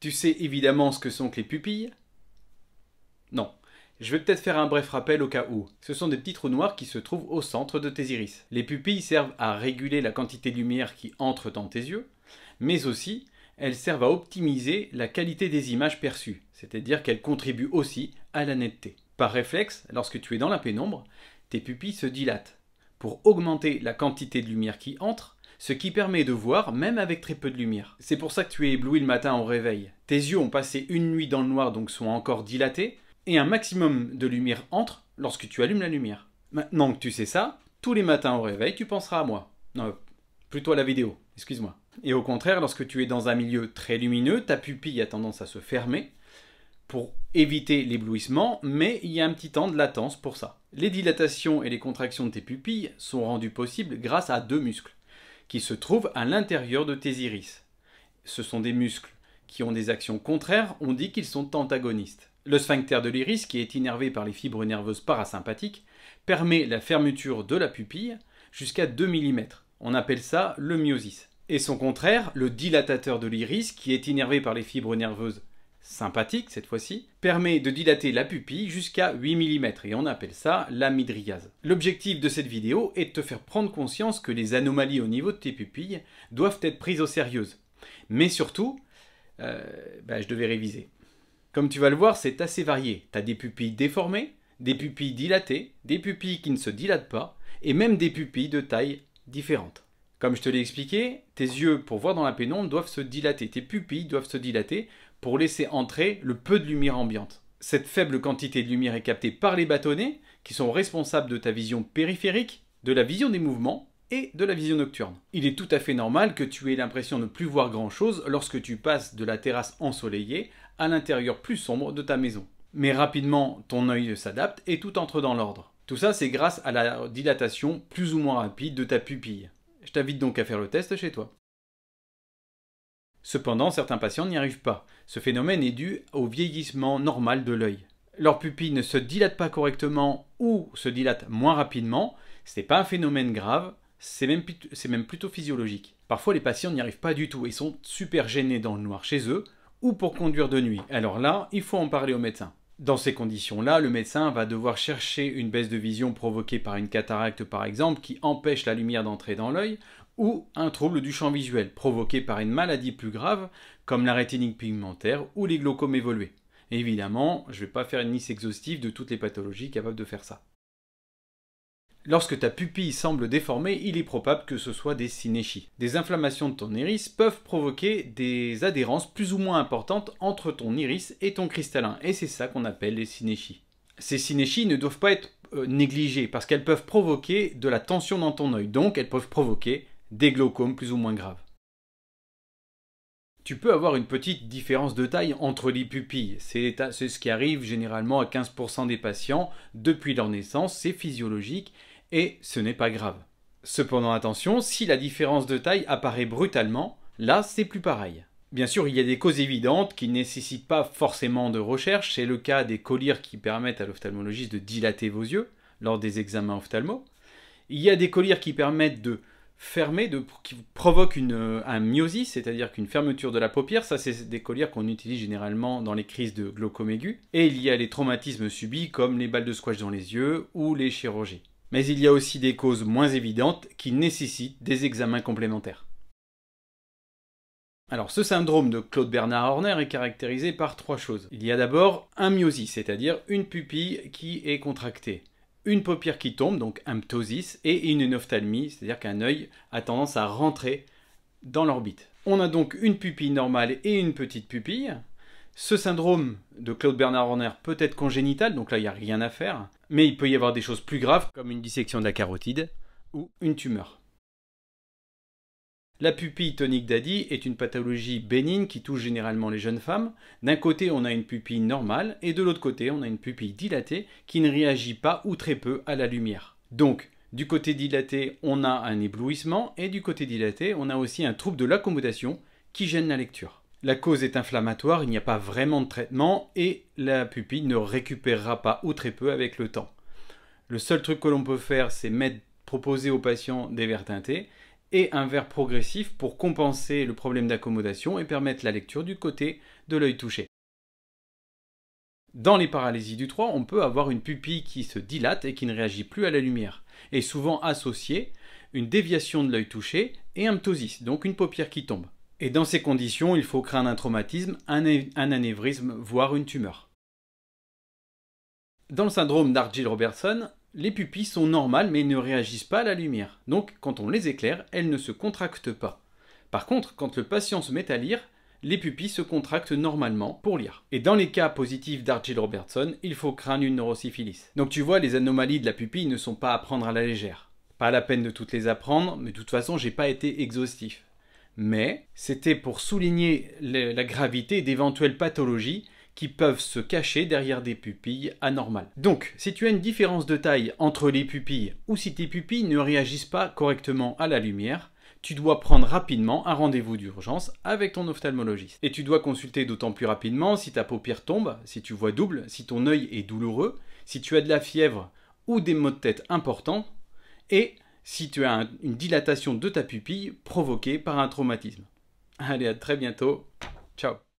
Tu sais évidemment ce que sont que les pupilles? Non. Je vais peut-être faire un bref rappel au cas où. Ce sont des petits trous noirs qui se trouvent au centre de tes iris. Les pupilles servent à réguler la quantité de lumière qui entre dans tes yeux, mais aussi elles servent à optimiser la qualité des images perçues, c'est-à-dire qu'elles contribuent aussi à la netteté. Par réflexe, lorsque tu es dans la pénombre, tes pupilles se dilatent pour augmenter la quantité de lumière qui entre, ce qui permet de voir même avec très peu de lumière. C'est pour ça que tu es ébloui le matin au réveil. Tes yeux ont passé une nuit dans le noir, donc sont encore dilatés, et un maximum de lumière entre lorsque tu allumes la lumière. Maintenant que tu sais ça, tous les matins au réveil, tu penseras à moi. Non, plutôt à la vidéo, excuse-moi. Et au contraire, lorsque tu es dans un milieu très lumineux, ta pupille a tendance à se fermer pour éviter l'éblouissement, mais il y a un petit temps de latence pour ça. Les dilatations et les contractions de tes pupilles sont rendues possibles grâce à deux muscles qui se trouvent à l'intérieur de tes iris. Ce sont des muscles qui ont des actions contraires, on dit qu'ils sont antagonistes. Le sphincter de l'iris, qui est innervé par les fibres nerveuses parasympathiques, permet la fermeture de la pupille jusqu'à 2 mm. On appelle ça le myosis. Et son contraire, le dilatateur de l'iris, qui est innervé par les fibres nerveuses sympathiques, cette fois-ci, permet de dilater la pupille jusqu'à 8 mm, et on appelle ça la mydriase. L'objectif de cette vidéo est de te faire prendre conscience que les anomalies au niveau de tes pupilles doivent être prises au sérieux. Mais surtout, je devais réviser. Comme tu vas le voir, c'est assez varié. Tu as des pupilles déformées, des pupilles dilatées, des pupilles qui ne se dilatent pas, et même des pupilles de taille différente. Comme je te l'ai expliqué, tes yeux, pour voir dans la pénombre, doivent se dilater. Tes pupilles doivent se dilater pour laisser entrer le peu de lumière ambiante. Cette faible quantité de lumière est captée par les bâtonnets, qui sont responsables de ta vision périphérique, de la vision des mouvements, et de la vision nocturne. Il est tout à fait normal que tu aies l'impression de ne plus voir grand-chose lorsque tu passes de la terrasse ensoleillée à l'intérieur plus sombre de ta maison. Mais rapidement, ton œil s'adapte et tout entre dans l'ordre. Tout ça, c'est grâce à la dilatation plus ou moins rapide de ta pupille. Je t'invite donc à faire le test chez toi. Cependant, certains patients n'y arrivent pas. Ce phénomène est dû au vieillissement normal de l'œil. Leurs pupilles ne se dilatent pas correctement ou se dilatent moins rapidement. Ce n'est pas un phénomène grave, c'est même plutôt physiologique. Parfois, les patients n'y arrivent pas du tout et sont super gênés dans le noir chez eux ou pour conduire de nuit. Alors là, il faut en parler au médecin. Dans ces conditions-là, le médecin va devoir chercher une baisse de vision provoquée par une cataracte par exemple qui empêche la lumière d'entrer dans l'œil ou un trouble du champ visuel provoqué par une maladie plus grave comme la rétinite pigmentaire ou les glaucomes évolués. Et évidemment, je ne vais pas faire une liste exhaustive de toutes les pathologies capables de faire ça. Lorsque ta pupille semble déformée, il est probable que ce soit des synéchies. Des inflammations de ton iris peuvent provoquer des adhérences plus ou moins importantes entre ton iris et ton cristallin, et c'est ça qu'on appelle les synéchies. Ces synéchies ne doivent pas être négligées, parce qu'elles peuvent provoquer de la tension dans ton œil, donc elles peuvent provoquer des glaucomes plus ou moins graves. Tu peux avoir une petite différence de taille entre les pupilles. C'est ce qui arrive généralement à 15% des patients depuis leur naissance, c'est physiologique et ce n'est pas grave. Cependant attention, si la différence de taille apparaît brutalement, là c'est plus pareil. Bien sûr, il y a des causes évidentes qui ne nécessitent pas forcément de recherche, c'est le cas des collyres qui permettent à l'ophtalmologiste de dilater vos yeux lors des examens ophtalmo. Il y a des collyres qui permettent de fermer, qui provoquent un myosis, c'est-à-dire qu'une fermeture de la paupière. Ça, c'est des collyres qu'on utilise généralement dans les crises de glaucome aigu. Et il y a les traumatismes subis comme les balles de squash dans les yeux ou les chirurgies. Mais il y a aussi des causes moins évidentes qui nécessitent des examens complémentaires. Alors, ce syndrome de Claude Bernard Horner est caractérisé par trois choses. Il y a d'abord un myosis, c'est-à-dire une pupille qui est contractée. Une paupière qui tombe, donc un ptosis, et une ophtalmie, c'est-à-dire qu'un œil a tendance à rentrer dans l'orbite. On a donc une pupille normale et une petite pupille. Ce syndrome de Claude Bernard Horner peut être congénital, donc là il n'y a rien à faire, mais il peut y avoir des choses plus graves, comme une dissection de la carotide ou une tumeur. La pupille tonique d'Ady est une pathologie bénigne qui touche généralement les jeunes femmes. D'un côté, on a une pupille normale et de l'autre côté, on a une pupille dilatée qui ne réagit pas ou très peu à la lumière. Donc, du côté dilaté, on a un éblouissement et du côté dilaté, on a aussi un trouble de l'accommodation qui gêne la lecture. La cause est inflammatoire, il n'y a pas vraiment de traitement et la pupille ne récupérera pas ou très peu avec le temps. Le seul truc que l'on peut faire, c'est proposer aux patients des verres teintés et un verre progressif pour compenser le problème d'accommodation et permettre la lecture du côté de l'œil touché. Dans les paralysies du 3, on peut avoir une pupille qui se dilate et qui ne réagit plus à la lumière, et souvent associée une déviation de l'œil touché et un ptosis, donc une paupière qui tombe. Et dans ces conditions, il faut craindre un traumatisme, un anévrisme, voire une tumeur. Dans le syndrome d'Argyll-Robertson, les pupilles sont normales mais ne réagissent pas à la lumière. Donc quand on les éclaire, elles ne se contractent pas. Par contre, quand le patient se met à lire, les pupilles se contractent normalement pour lire. Et dans les cas positifs d'Argyll-Robertson, il faut craindre une neurosyphilis. Donc tu vois, les anomalies de la pupille ne sont pas à prendre à la légère. Pas la peine de toutes les apprendre, mais de toute façon, j'ai pas été exhaustif. Mais c'était pour souligner la gravité d'éventuelles pathologies qui peuvent se cacher derrière des pupilles anormales. Donc, si tu as une différence de taille entre les pupilles ou si tes pupilles ne réagissent pas correctement à la lumière, tu dois prendre rapidement un rendez-vous d'urgence avec ton ophtalmologiste. Et tu dois consulter d'autant plus rapidement si ta paupière tombe, si tu vois double, si ton œil est douloureux, si tu as de la fièvre ou des maux de tête importants, et si tu as une dilatation de ta pupille provoquée par un traumatisme. Allez, à très bientôt. Ciao.